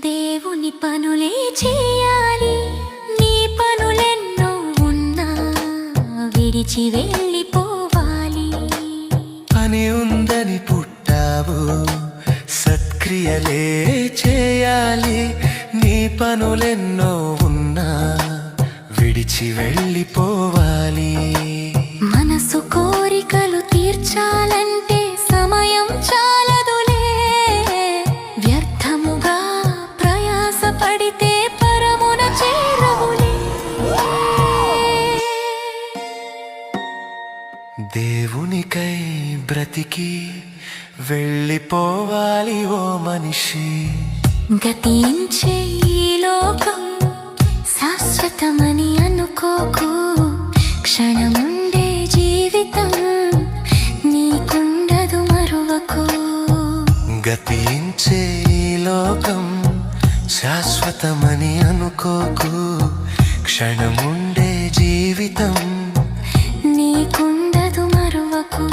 దేవుని పనులే చేయాలి, నీ పనులెన్నో ఉన్నా విడిచి వెళ్ళిపోవాలి. పని ఉందని పుట్టావు, సత్క్రియలే చేయాలి. నీ పనులెన్నో ఉన్నా విడిచి వెళ్ళిపోవాలి. మనసు కోరికలు తీర్చాలంటే సమయం చాలదులే, వ్యర్థముగా ప్రయాసపడితే పరమున చేరవులే. దేవునికై బ్రతికి వెళ్ళిపోవాలి ఓ మనిషి. గతించే ఈ లోకం శాశ్వతమని అనుకోకు, క్షణముండే జీవితం నీకుండదు మరువకు. గతించే ఈ లోకం శాశ్వతమని అనుకోకు, క్షణముండే జీవితం నీకుండదు మరువకు.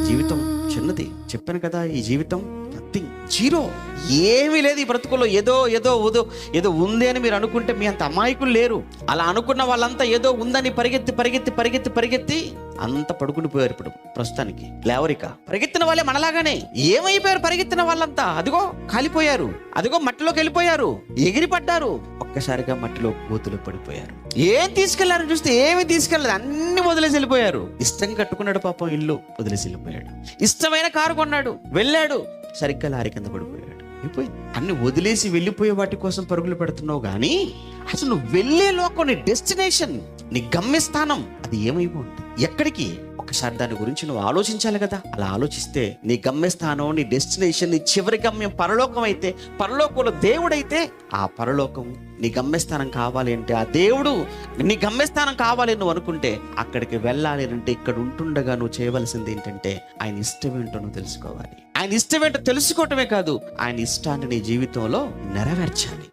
జీవితం చిన్నది, చెప్పాను కదా. ఈ జీవితం నథింగ్, జీరో, ఏమీ లేదు ఈ బ్రతుకులో. ఏదో ఏదో ఏదో ఏదో ఉంది అని మీరు అనుకుంటే మీ అంత అమాయకులు లేరు. అలా అనుకున్న వాళ్ళంతా ఏదో ఉందని పరిగెత్తి పరిగెత్తి పరిగెత్తి పరిగెత్తి అంత పడుకుని పోయారు. ఇప్పుడు ప్రస్తుతానికి లేవరిక. పరిగెత్తిన వాళ్ళే మనలాగానే ఏమైపోయారు. పరిగెత్తిన వాళ్ళంతా అదిగో కాలిపోయారు, అదిగో మట్టిలోకి వెళ్ళిపోయారు, ఎగిరి పడ్డారు, ఒక్కసారిగా మట్టిలో గోతులు పడిపోయారు. ఏం తీసుకెళ్లారని చూస్తే ఏమి తీసుకెళ్ళలేదు, అన్ని వదిలేసి వెళ్ళిపోయారు. ఇష్టం కట్టుకున్నాడు పాపం, ఇల్లు వదిలేసి వెళ్ళిపోయాడు. ఇష్టమైన కారు కొన్నాడు, వెళ్ళాడు, సరిగ్గా లారీ కింద పడిపోయాడు. అయిపోయింది. అన్ని వదిలేసి వెళ్ళిపోయే వాటి కోసం పరుగులు పెడుతున్నావు కానీ అసలు నువ్వు వెళ్ళే లోకం, నీ డెస్టినేషన్, నీ గమ్యస్థానం అది ఏమైపోతుంది, ఎక్కడికి? ఒకసారి దాని గురించి నువ్వు ఆలోచించాలి కదా. అలా ఆలోచిస్తే నీ గమ్యస్థానం, నీ డెస్టినేషన్, నీ చివరి గమ్యం పరలోకం అయితే, పరలోకంలో దేవుడైతే, ఆ పరలోకం నీ గమ్యస్థానం కావాలి అంటే, ఆ దేవుడు నీ గమ్యస్థానం కావాలి నువ్వు అనుకుంటే, అక్కడికి వెళ్ళాలి అంటే ఇక్కడ ఉంటుండగా నువ్వు చేయవలసింది ఏంటంటే ఆయన ఇష్టం ఏంటో నువ్వు తెలుసుకోవాలి. ఆయన ఇష్టం ఏంటో తెలుసుకోవటమే కాదు, ఆయన ఇష్టాన్ని నీ జీవితంలో నెరవేర్చాలి.